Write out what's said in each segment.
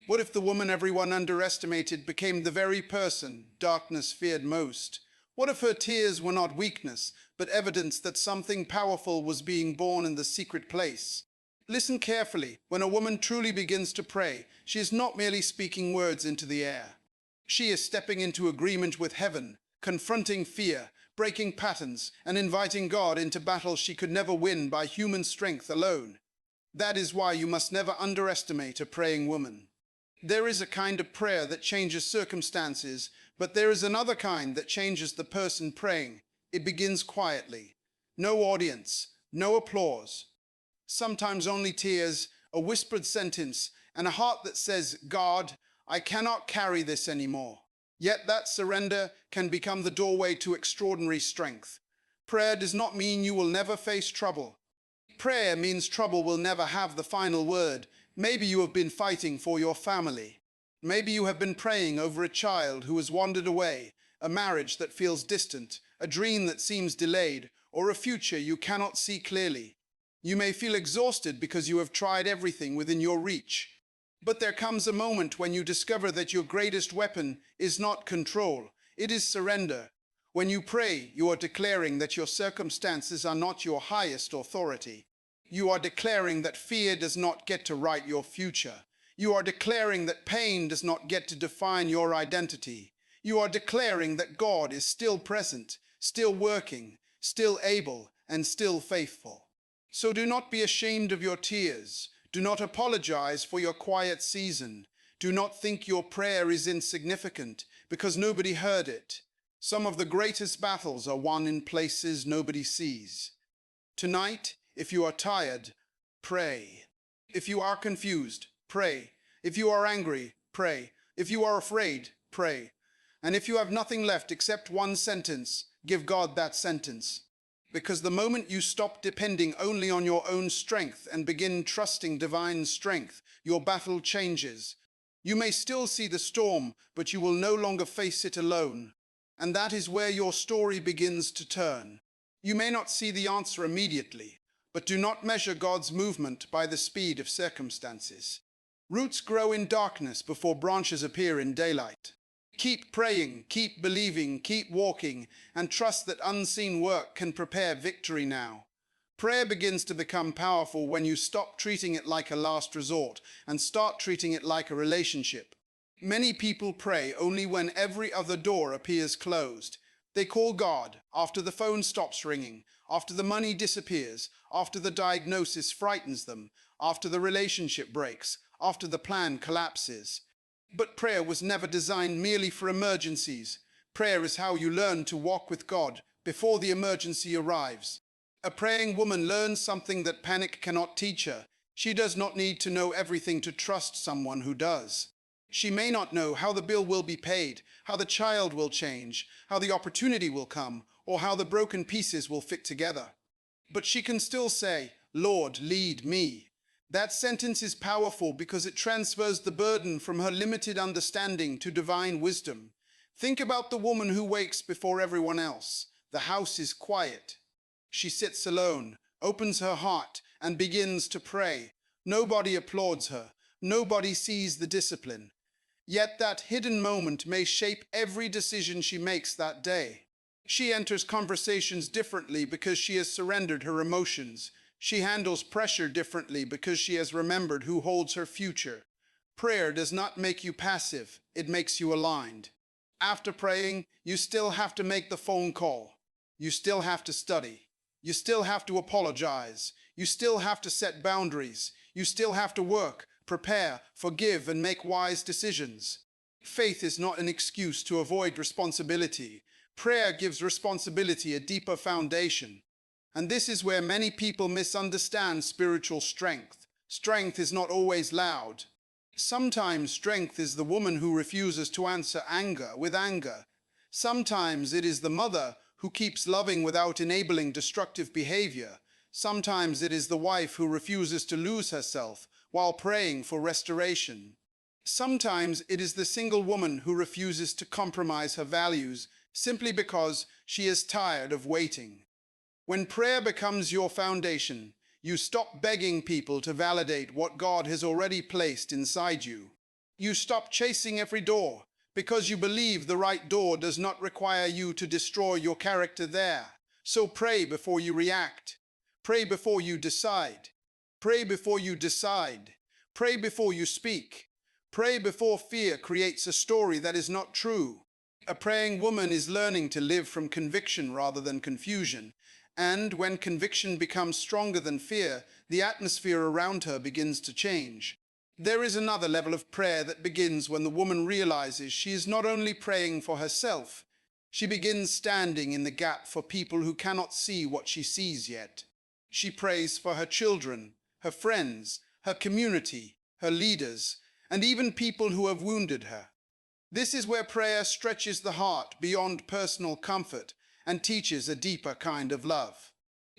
What if the woman everyone underestimated became the very person darkness feared most? What if her tears were not weakness, but evidence that something powerful was being born in the secret place? Listen carefully. When a woman truly begins to pray, she is not merely speaking words into the air. She is stepping into agreement with heaven, confronting fear, breaking patterns, and inviting God into battles she could never win by human strength alone. That is why you must never underestimate a praying woman. There is a kind of prayer that changes circumstances, but there is another kind that changes the person praying. It begins quietly. No audience, no applause. Sometimes only tears, a whispered sentence, and a heart that says, God, I cannot carry this anymore. Yet that surrender can become the doorway to extraordinary strength. Prayer does not mean you will never face trouble. Prayer means trouble will never have the final word. Maybe you have been fighting for your family. Maybe you have been praying over a child who has wandered away, a marriage that feels distant, a dream that seems delayed, or a future you cannot see clearly. You may feel exhausted because you have tried everything within your reach. But there comes a moment when you discover that your greatest weapon is not control, it is surrender. When you pray, you are declaring that your circumstances are not your highest authority. You are declaring that fear does not get to write your future. You are declaring that pain does not get to define your identity. You are declaring that God is still present, still working, still able, and still faithful. So do not be ashamed of your tears. Do not apologize for your quiet season. Do not think your prayer is insignificant because nobody heard it. Some of the greatest battles are won in places nobody sees. Tonight, if you are tired, pray. If you are confused, pray. If you are angry, pray. If you are afraid, pray. And if you have nothing left except one sentence, give God that sentence. Because the moment you stop depending only on your own strength and begin trusting divine strength, your battle changes. You may still see the storm, but you will no longer face it alone. And that is where your story begins to turn. You may not see the answer immediately, but do not measure God's movement by the speed of circumstances. Roots grow in darkness before branches appear in daylight. Keep praying, keep believing, keep walking, and trust that unseen work can prepare victory now. Prayer begins to become powerful when you stop treating it like a last resort and start treating it like a relationship. Many people pray only when every other door appears closed. They call God after the phone stops ringing, after the money disappears, after the diagnosis frightens them, after the relationship breaks, after the plan collapses. But prayer was never designed merely for emergencies. Prayer is how you learn to walk with God before the emergency arrives. A praying woman learns something that panic cannot teach her. She does not need to know everything to trust someone who does. She may not know how the bill will be paid, how the child will change, how the opportunity will come, or how the broken pieces will fit together. But she can still say, Lord, lead me. That sentence is powerful because it transfers the burden from her limited understanding to divine wisdom. Think about the woman who wakes before everyone else. The house is quiet. She sits alone, opens her heart, and begins to pray. Nobody applauds her. Nobody sees the discipline. Yet that hidden moment may shape every decision she makes that day. She enters conversations differently because she has surrendered her emotions. She handles pressure differently because she has remembered who holds her future. Prayer does not make you passive, it makes you aligned. After praying, you still have to make the phone call. You still have to study. You still have to apologize. You still have to set boundaries. You still have to work, prepare, forgive, and make wise decisions. Faith is not an excuse to avoid responsibility. Prayer gives responsibility a deeper foundation. And this is where many people misunderstand spiritual strength. Strength is not always loud. Sometimes strength is the woman who refuses to answer anger with anger. Sometimes it is the mother who keeps loving without enabling destructive behavior. Sometimes it is the wife who refuses to lose herself while praying for restoration. Sometimes it is the single woman who refuses to compromise her values simply because she is tired of waiting. When prayer becomes your foundation, you stop begging people to validate what God has already placed inside you. You stop chasing every door because you believe the right door does not require you to destroy your character there. So pray before you react. Pray before you decide. Pray before you decide. Pray before you speak. Pray before fear creates a story that is not true. A praying woman is learning to live from conviction rather than confusion. And when conviction becomes stronger than fear, the atmosphere around her begins to change. There is another level of prayer that begins when the woman realizes she is not only praying for herself, she begins standing in the gap for people who cannot see what she sees yet. She prays for her children, her friends, her community, her leaders, and even people who have wounded her. This is where prayer stretches the heart beyond personal comfort and teaches a deeper kind of love.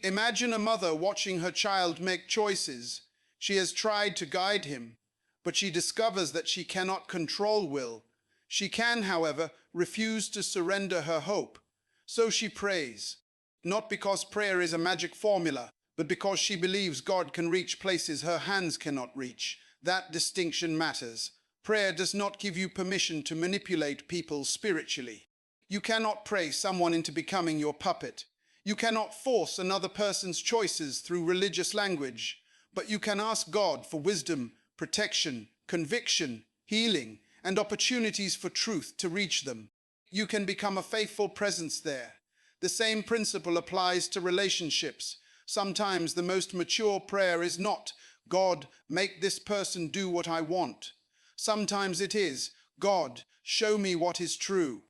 Imagine a mother watching her child make choices. She has tried to guide him, but she discovers that she cannot control will. She can, however, refuse to surrender her hope. So she prays, not because prayer is a magic formula, but because she believes God can reach places her hands cannot reach. That distinction matters. Prayer does not give you permission to manipulate people spiritually. You cannot pray someone into becoming your puppet. You cannot force another person's choices through religious language, but you can ask God for wisdom, protection, conviction, healing, and opportunities for truth to reach them. You can become a faithful presence there. The same principle applies to relationships. Sometimes the most mature prayer is not, God, make this person do what I want. Sometimes it is, God, show me what is true.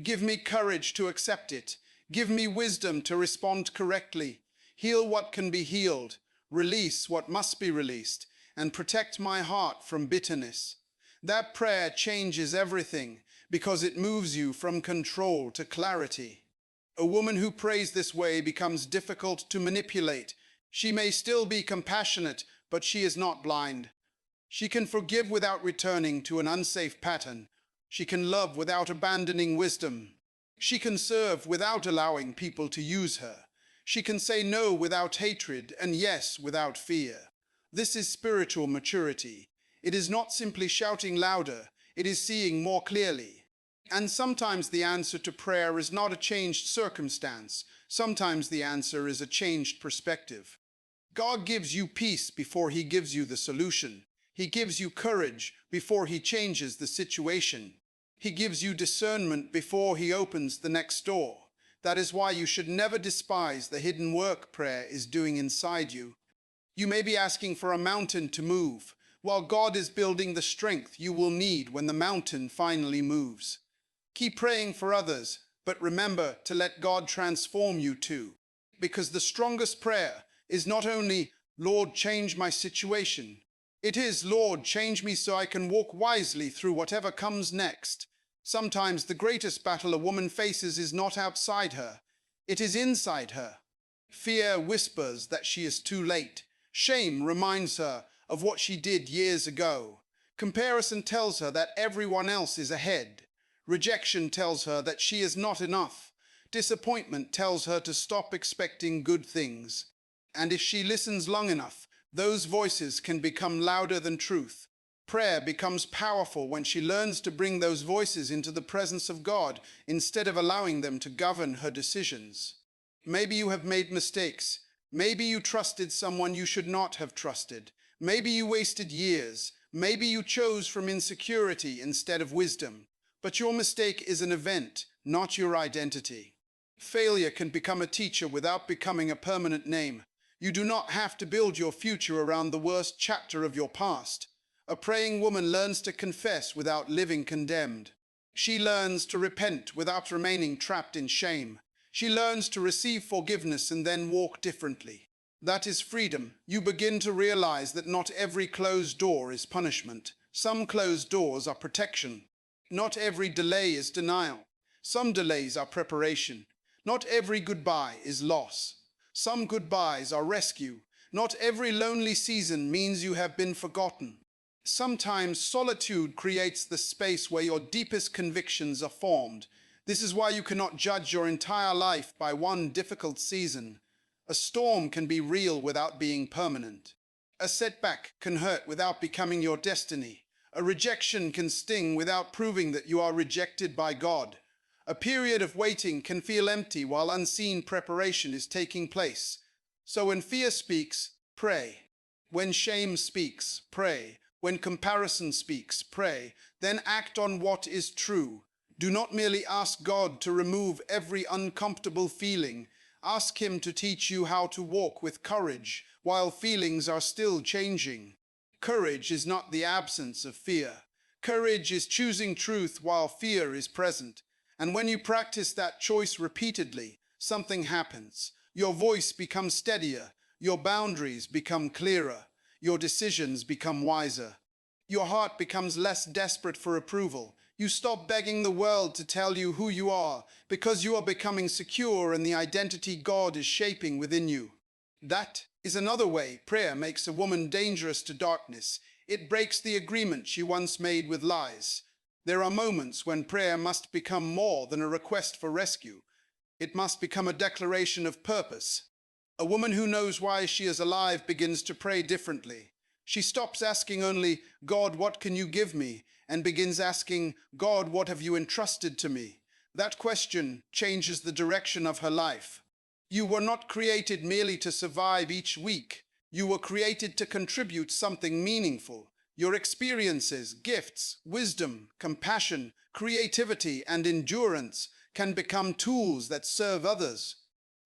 Give me courage to accept it. Give me wisdom to respond correctly. Heal what can be healed. Release what must be released. And protect my heart from bitterness. That prayer changes everything because it moves you from control to clarity. A woman who prays this way becomes difficult to manipulate. She may still be compassionate, but she is not blind. She can forgive without returning to an unsafe pattern. She can love without abandoning wisdom. She can serve without allowing people to use her. She can say no without hatred and yes without fear. This is spiritual maturity. It is not simply shouting louder, it is seeing more clearly. And sometimes the answer to prayer is not a changed circumstance. Sometimes the answer is a changed perspective. God gives you peace before He gives you the solution. He gives you courage before He changes the situation. He gives you discernment before He opens the next door. That is why you should never despise the hidden work prayer is doing inside you. You may be asking for a mountain to move, while God is building the strength you will need when the mountain finally moves. Keep praying for others, but remember to let God transform you too. Because the strongest prayer is not only, Lord, change my situation. It is, Lord, change me so I can walk wisely through whatever comes next. Sometimes the greatest battle a woman faces is not outside her. It is inside her. Fear whispers that she is too late. Shame reminds her of what she did years ago. Comparison tells her that everyone else is ahead. Rejection tells her that she is not enough. Disappointment tells her to stop expecting good things. And if she listens long enough, those voices can become louder than truth. Prayer becomes powerful when she learns to bring those voices into the presence of God instead of allowing them to govern her decisions. Maybe you have made mistakes. Maybe you trusted someone you should not have trusted. Maybe you wasted years. Maybe you chose from insecurity instead of wisdom. But your mistake is an event, not your identity. Failure can become a teacher without becoming a permanent name. You do not have to build your future around the worst chapter of your past. A praying woman learns to confess without living condemned. She learns to repent without remaining trapped in shame. She learns to receive forgiveness and then walk differently. That is freedom. You begin to realize that not every closed door is punishment. Some closed doors are protection. Not every delay is denial. Some delays are preparation. Not every goodbye is loss. Some goodbyes are rescue. Not every lonely season means you have been forgotten. Sometimes solitude creates the space where your deepest convictions are formed. This is why you cannot judge your entire life by one difficult season. A storm can be real without being permanent. A setback can hurt without becoming your destiny. A rejection can sting without proving that you are rejected by God. A period of waiting can feel empty while unseen preparation is taking place. So when fear speaks, pray. When shame speaks, pray. When comparison speaks, pray. Then act on what is true. Do not merely ask God to remove every uncomfortable feeling. Ask Him to teach you how to walk with courage while feelings are still changing. Courage is not the absence of fear. Courage is choosing truth while fear is present. And when you practice that choice repeatedly, something happens. Your voice becomes steadier. Your boundaries become clearer. Your decisions become wiser. Your heart becomes less desperate for approval. You stop begging the world to tell you who you are because you are becoming secure in the identity God is shaping within you. That is another way prayer makes a woman dangerous to darkness. It breaks the agreement she once made with lies. There are moments when prayer must become more than a request for rescue. It must become a declaration of purpose. A woman who knows why she is alive begins to pray differently. She stops asking only, God, what can you give me? And begins asking, God, what have you entrusted to me? That question changes the direction of her life. You were not created merely to survive each week. You were created to contribute something meaningful. Your experiences, gifts, wisdom, compassion, creativity, and endurance can become tools that serve others.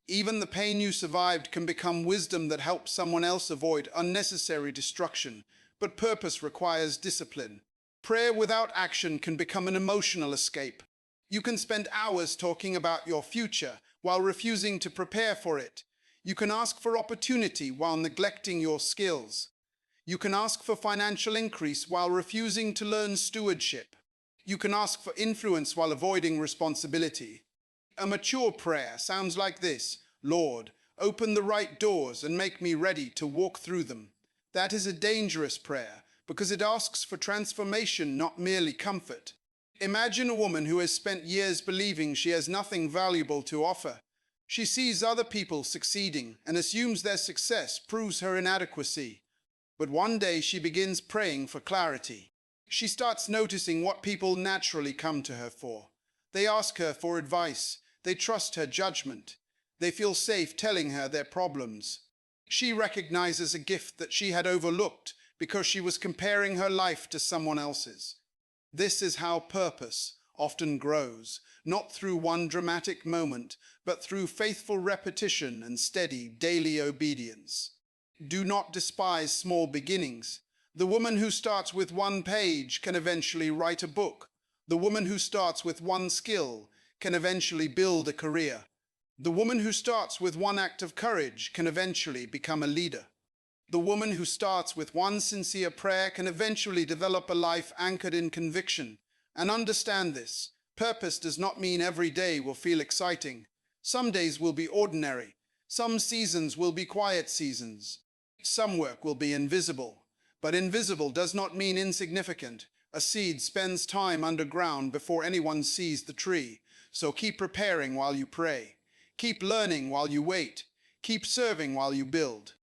Even the pain you survived can become wisdom that helps someone else avoid unnecessary destruction. But purpose requires discipline. Prayer without action can become an emotional escape. You can spend hours talking about your future while refusing to prepare for it. You can ask for opportunity while neglecting your skills. You can ask for financial increase while refusing to learn stewardship. You can ask for influence while avoiding responsibility. A mature prayer sounds like this: Lord, open the right doors and make me ready to walk through them. That is a dangerous prayer because it asks for transformation, not merely comfort. Imagine a woman who has spent years believing she has nothing valuable to offer. She sees other people succeeding and assumes their success proves her inadequacy. But one day she begins praying for clarity. She starts noticing what people naturally come to her for. They ask her for advice. They trust her judgment. They feel safe telling her their problems. She recognizes a gift that she had overlooked because she was comparing her life to someone else's. This is how purpose often grows, not through one dramatic moment, but through faithful repetition and steady daily obedience. Do not despise small beginnings. The woman who starts with one page can eventually write a book. The woman who starts with one skill can eventually build a career. The woman who starts with one act of courage can eventually become a leader. The woman who starts with one sincere prayer can eventually develop a life anchored in conviction. And understand this: purpose does not mean every day will feel exciting. Some days will be ordinary. Some seasons will be quiet seasons. Some work will be invisible. But invisible does not mean insignificant. A seed spends time underground before anyone sees the tree. So keep preparing while you pray. Keep learning while you wait. Keep serving while you build.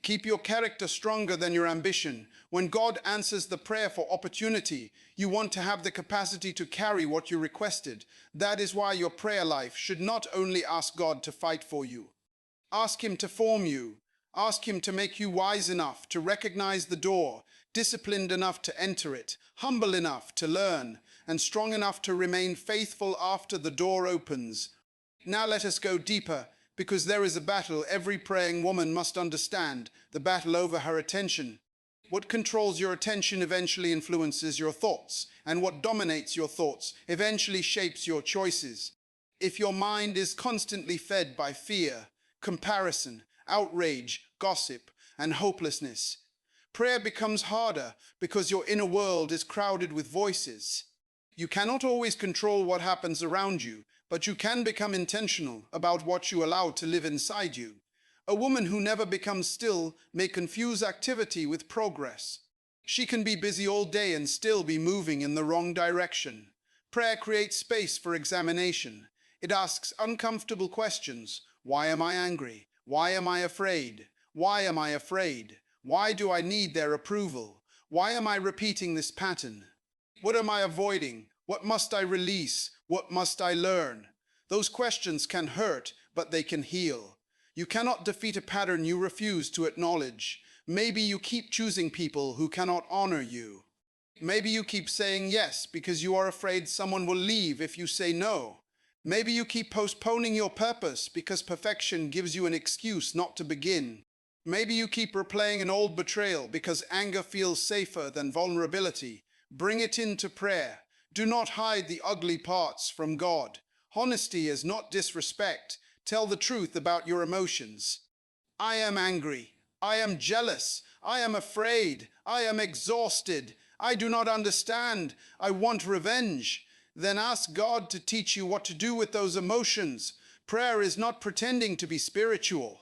Keep your character stronger than your ambition. When God answers the prayer for opportunity, you want to have the capacity to carry what you requested. That is why your prayer life should not only ask God to fight for you. Ask Him to form you. Ask Him to make you wise enough to recognize the door, disciplined enough to enter it, humble enough to learn, and strong enough to remain faithful after the door opens. Now let us go deeper, because there is a battle every praying woman must understand, the battle over her attention. What controls your attention eventually influences your thoughts, and what dominates your thoughts eventually shapes your choices. If your mind is constantly fed by fear, comparison, outrage, gossip, and hopelessness, prayer becomes harder because your inner world is crowded with voices. You cannot always control what happens around you, but you can become intentional about what you allow to live inside you. A woman who never becomes still may confuse activity with progress. She can be busy all day and still be moving in the wrong direction. Prayer creates space for examination. It asks uncomfortable questions. Why am I angry? Why am I afraid? Why am I afraid? Why do I need their approval? Why am I repeating this pattern? What am I avoiding? What must I release? What must I learn? Those questions can hurt, but they can heal. You cannot defeat a pattern you refuse to acknowledge. Maybe you keep choosing people who cannot honor you. Maybe you keep saying yes because you are afraid someone will leave if you say no. Maybe you keep postponing your purpose because perfection gives you an excuse not to begin. Maybe you keep replaying an old betrayal because anger feels safer than vulnerability. Bring it into prayer. Do not hide the ugly parts from God. Honesty is not disrespect. Tell the truth about your emotions. I am angry. I am jealous. I am afraid. I am exhausted. I do not understand. I want revenge. Then ask God to teach you what to do with those emotions. Prayer is not pretending to be spiritual.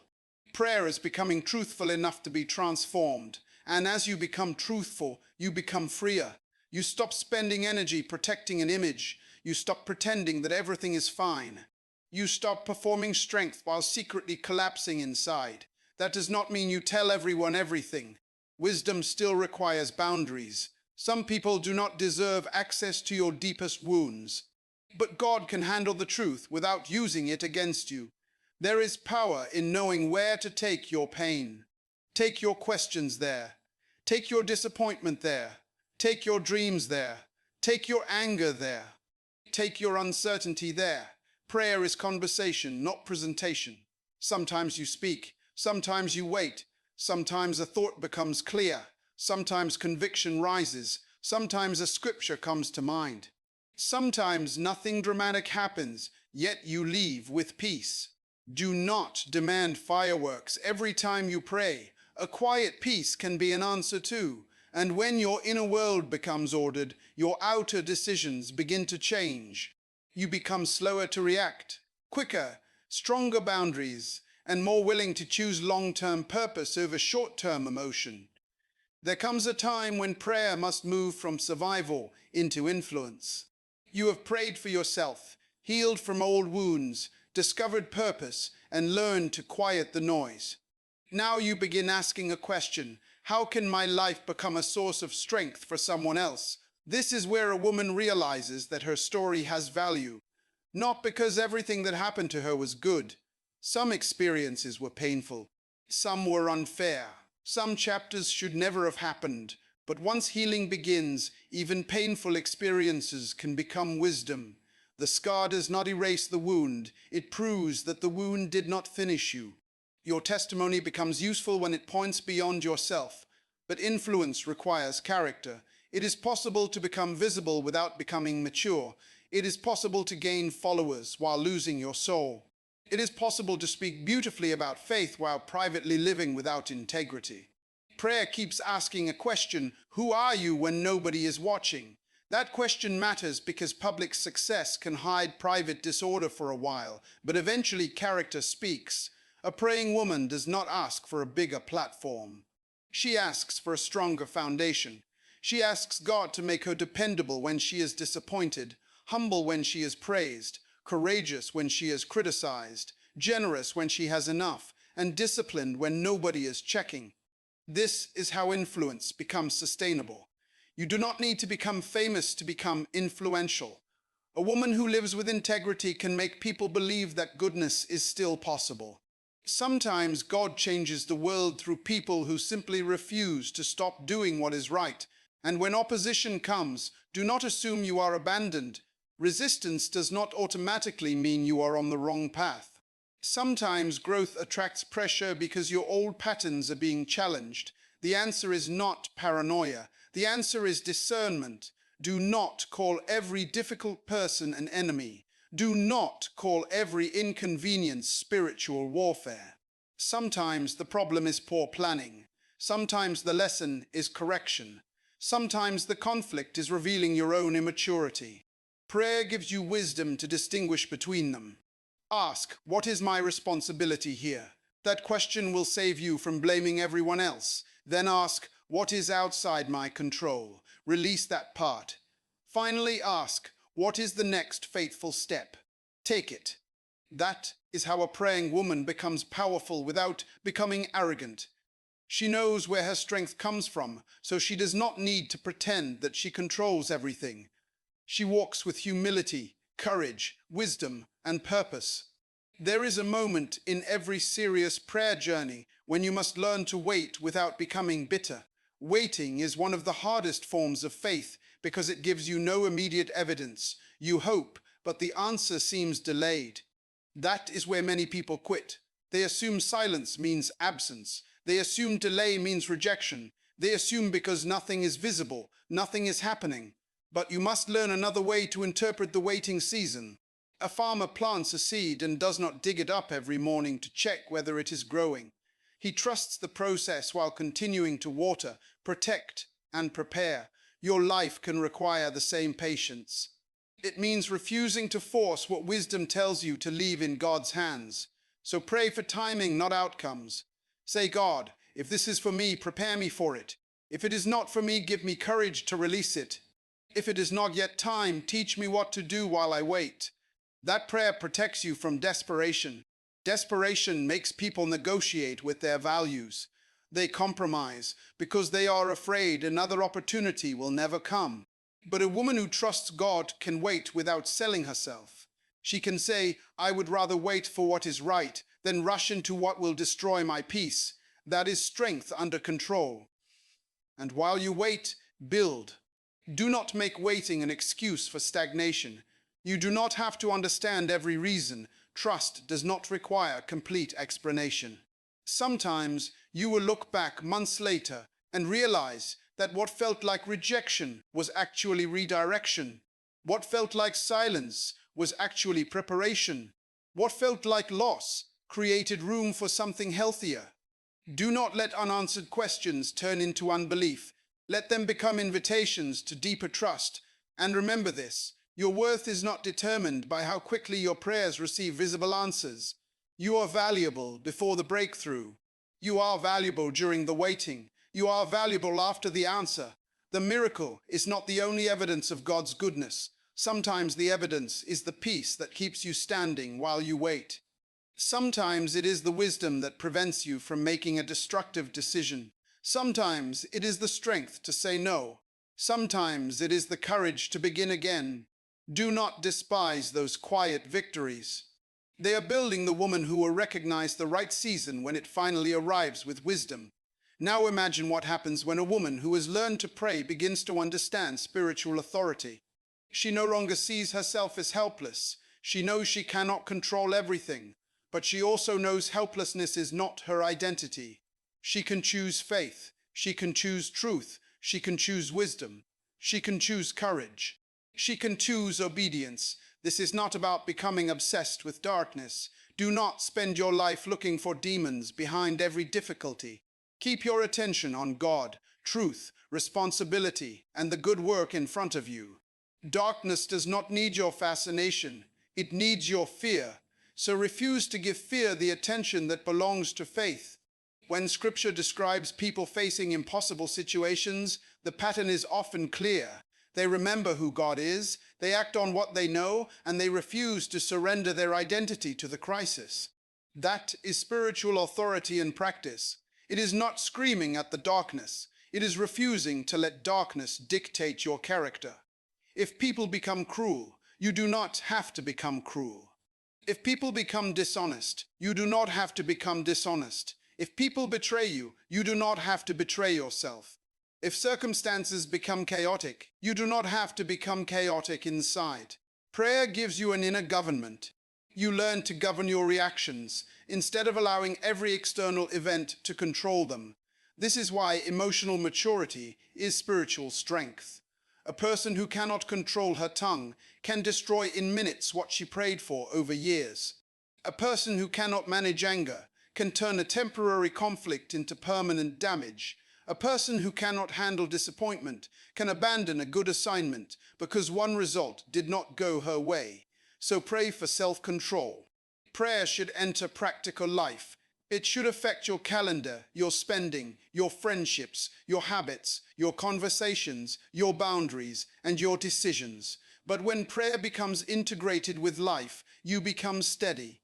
Prayer is becoming truthful enough to be transformed. And as you become truthful, you become freer. You stop spending energy protecting an image. You stop pretending that everything is fine. You stop performing strength while secretly collapsing inside. That does not mean you tell everyone everything. Wisdom still requires boundaries. Some people do not deserve access to your deepest wounds. But God can handle the truth without using it against you. There is power in knowing where to take your pain. Take your questions there. Take your disappointment there. Take your dreams there. Take your anger there. Take your uncertainty there. Prayer is conversation, not presentation. Sometimes you speak. Sometimes you wait. Sometimes a thought becomes clear. Sometimes conviction rises. Sometimes a scripture comes to mind. Sometimes nothing dramatic happens, yet you leave with peace. Do not demand fireworks every time you pray. A quiet peace can be an answer too. And when your inner world becomes ordered, your outer decisions begin to change. You become slower to react, quicker, stronger boundaries, and more willing to choose long-term purpose over short-term emotion. There comes a time when prayer must move from survival into influence. You have prayed for yourself, healed from old wounds, discovered purpose, and learned to quiet the noise. Now you begin asking a question: how can my life become a source of strength for someone else? This is where a woman realizes that her story has value, not because everything that happened to her was good. Some experiences were painful. Some were unfair. Some chapters should never have happened. But once healing begins, even painful experiences can become wisdom. The scar does not erase the wound. It proves that the wound did not finish you. Your testimony becomes useful when it points beyond yourself. But influence requires character. It is possible to become visible without becoming mature. It is possible to gain followers while losing your soul. It is possible to speak beautifully about faith while privately living without integrity. Prayer keeps asking a question: who are you when nobody is watching? That question matters because public success can hide private disorder for a while, but eventually character speaks. A praying woman does not ask for a bigger platform. She asks for a stronger foundation. She asks God to make her dependable when she is disappointed, humble when she is praised, courageous when she is criticized, generous when she has enough, and disciplined when nobody is checking. This is how influence becomes sustainable. You do not need to become famous to become influential. A woman who lives with integrity can make people believe that goodness is still possible. Sometimes God changes the world through people who simply refuse to stop doing what is right. And when opposition comes, do not assume you are abandoned. Resistance does not automatically mean you are on the wrong path. Sometimes growth attracts pressure because your old patterns are being challenged. The answer is not paranoia. The answer is discernment. Do not call every difficult person an enemy. Do not call every inconvenience spiritual warfare. Sometimes the problem is poor planning. Sometimes the lesson is correction. Sometimes the conflict is revealing your own immaturity. Prayer gives you wisdom to distinguish between them. Ask, what is my responsibility here? That question will save you from blaming everyone else. Then ask, what is outside my control? Release that part. Finally ask, what is the next faithful step? Take it. That is how a praying woman becomes powerful without becoming arrogant. She knows where her strength comes from, so she does not need to pretend that she controls everything. She walks with humility, courage, wisdom, and purpose. There is a moment in every serious prayer journey when you must learn to wait without becoming bitter. Waiting is one of the hardest forms of faith because it gives you no immediate evidence. You hope, but the answer seems delayed. That is where many people quit. They assume silence means absence. They assume delay means rejection. They assume because nothing is visible, nothing is happening. But you must learn another way to interpret the waiting season. A farmer plants a seed and does not dig it up every morning to check whether it is growing. He trusts the process while continuing to water, protect, and prepare. Your life can require the same patience. It means refusing to force what wisdom tells you to leave in God's hands. So pray for timing, not outcomes. Say, God, if this is for me, prepare me for it. If it is not for me, give me courage to release it. If it is not yet time, teach me what to do while I wait. That prayer protects you from desperation. Desperation makes people negotiate with their values. They compromise because they are afraid another opportunity will never come. But a woman who trusts God can wait without selling herself. She can say, I would rather wait for what is right than rush into what will destroy my peace. That is strength under control. And while you wait, build. Do not make waiting an excuse for stagnation. You do not have to understand every reason. Trust does not require complete explanation. Sometimes you will look back months later and realize that what felt like rejection was actually redirection. What felt like silence was actually preparation. What felt like loss created room for something healthier. Do not let unanswered questions turn into unbelief. Let them become invitations to deeper trust. And remember this, your worth is not determined by how quickly your prayers receive visible answers. You are valuable before the breakthrough. You are valuable during the waiting. You are valuable after the answer. The miracle is not the only evidence of God's goodness. Sometimes the evidence is the peace that keeps you standing while you wait. Sometimes it is the wisdom that prevents you from making a destructive decision. Sometimes it is the strength to say no. Sometimes it is the courage to begin again. Do not despise those quiet victories. They are building the woman who will recognize the right season when it finally arrives with wisdom. Now imagine what happens when a woman who has learned to pray begins to understand spiritual authority. She no longer sees herself as helpless. She knows she cannot control everything, but she also knows helplessness is not her identity. She can choose faith. She can choose truth. She can choose wisdom. She can choose courage. She can choose obedience. This is not about becoming obsessed with darkness. Do not spend your life looking for demons behind every difficulty. Keep your attention on God, truth, responsibility, and the good work in front of you. Darkness does not need your fascination. It needs your fear. So refuse to give fear the attention that belongs to faith. When Scripture describes people facing impossible situations, the pattern is often clear. They remember who God is, they act on what they know, and they refuse to surrender their identity to the crisis. That is spiritual authority in practice. It is not screaming at the darkness. It is refusing to let darkness dictate your character. If people become cruel, you do not have to become cruel. If people become dishonest, you do not have to become dishonest. If people betray you, you do not have to betray yourself. If circumstances become chaotic, you do not have to become chaotic inside. Prayer gives you an inner government. You learn to govern your reactions instead of allowing every external event to control them. This is why emotional maturity is spiritual strength. A person who cannot control her tongue can destroy in minutes what she prayed for over years. A person who cannot manage anger can turn a temporary conflict into permanent damage. A person who cannot handle disappointment can abandon a good assignment because one result did not go her way. So pray for self-control. Prayer should enter practical life. It should affect your calendar, your spending, your friendships, your habits, your conversations, your boundaries, and your decisions. But when prayer becomes integrated with life, you become steady.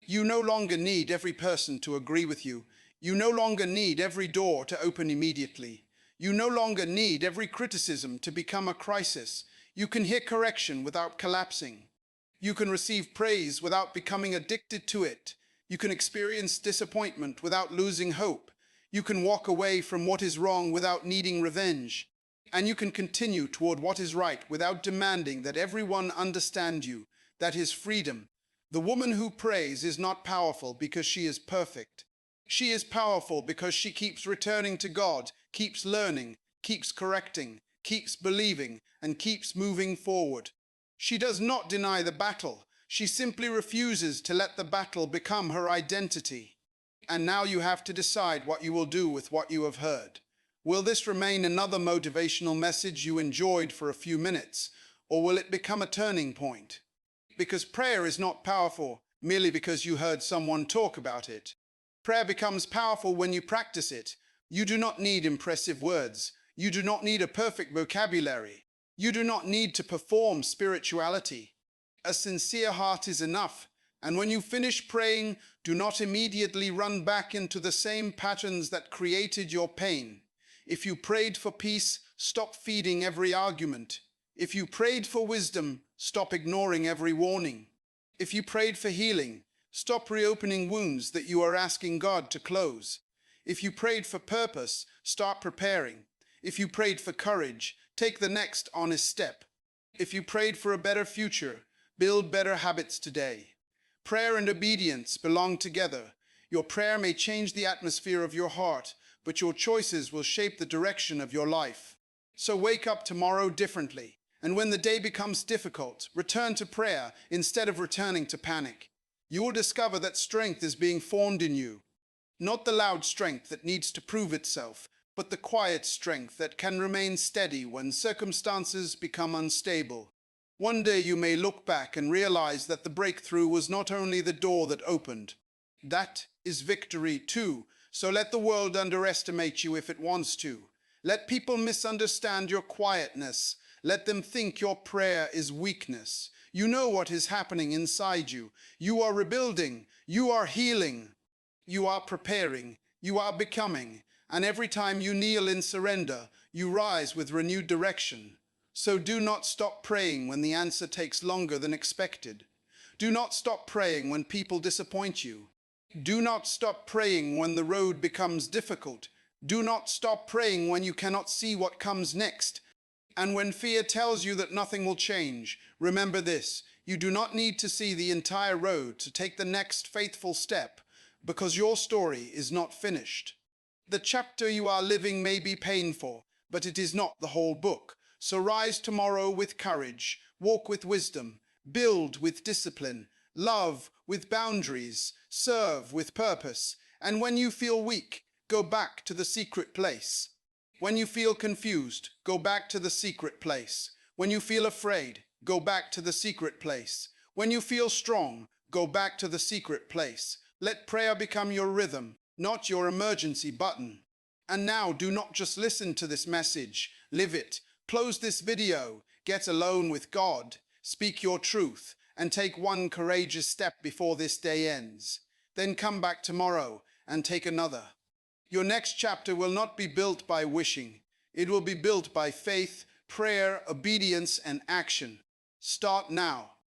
You no longer need every person to agree with you. You no longer need every door to open immediately. You no longer need every criticism to become a crisis. You can hear correction without collapsing. You can receive praise without becoming addicted to it. You can experience disappointment without losing hope. You can walk away from what is wrong without needing revenge. And you can continue toward what is right without demanding that everyone understand you. That is freedom. The woman who prays is not powerful because she is perfect. She is powerful because she keeps returning to God, keeps learning, keeps correcting, keeps believing, and keeps moving forward. She does not deny the battle. She simply refuses to let the battle become her identity. And now you have to decide what you will do with what you have heard. Will this remain another motivational message you enjoyed for a few minutes, or will it become a turning point? Because prayer is not powerful merely because you heard someone talk about it. Prayer becomes powerful when you practice it. You do not need impressive words. You do not need a perfect vocabulary. You do not need to perform spirituality. A sincere heart is enough. And when you finish praying, do not immediately run back into the same patterns that created your pain. If you prayed for peace, stop feeding every argument. If you prayed for wisdom, stop ignoring every warning. If you prayed for healing, stop reopening wounds that you are asking God to close. If you prayed for purpose, start preparing. If you prayed for courage, take the next honest step. If you prayed for a better future, build better habits today. Prayer and obedience belong together. Your prayer may change the atmosphere of your heart, but your choices will shape the direction of your life. So wake up tomorrow differently. And when the day becomes difficult, return to prayer instead of returning to panic. You will discover that strength is being formed in you. Not the loud strength that needs to prove itself, but the quiet strength that can remain steady when circumstances become unstable. One day you may look back and realize that the breakthrough was not only the door that opened. That is victory too, so let the world underestimate you if it wants to. Let people misunderstand your quietness. Let them think your prayer is weakness. You know what is happening inside you. You are rebuilding. You are healing. You are preparing. You are becoming. And every time you kneel in surrender, you rise with renewed direction. So do not stop praying when the answer takes longer than expected. Do not stop praying when people disappoint you. Do not stop praying when the road becomes difficult. Do not stop praying when you cannot see what comes next. And when fear tells you that nothing will change, remember this: you do not need to see the entire road to take the next faithful step, because your story is not finished. The chapter you are living may be painful, but it is not the whole book. So rise tomorrow with courage, walk with wisdom, build with discipline, love with boundaries, serve with purpose. And when you feel weak, go back to the secret place. When you feel confused, go back to the secret place. When you feel afraid, go back to the secret place. When you feel strong, go back to the secret place. Let prayer become your rhythm, not your emergency button. And now do not just listen to this message, live it. Close this video, get alone with God, speak your truth, and take one courageous step before this day ends. Then come back tomorrow and take another. Your next chapter will not be built by wishing. It will be built by faith, prayer, obedience, and action. Start now.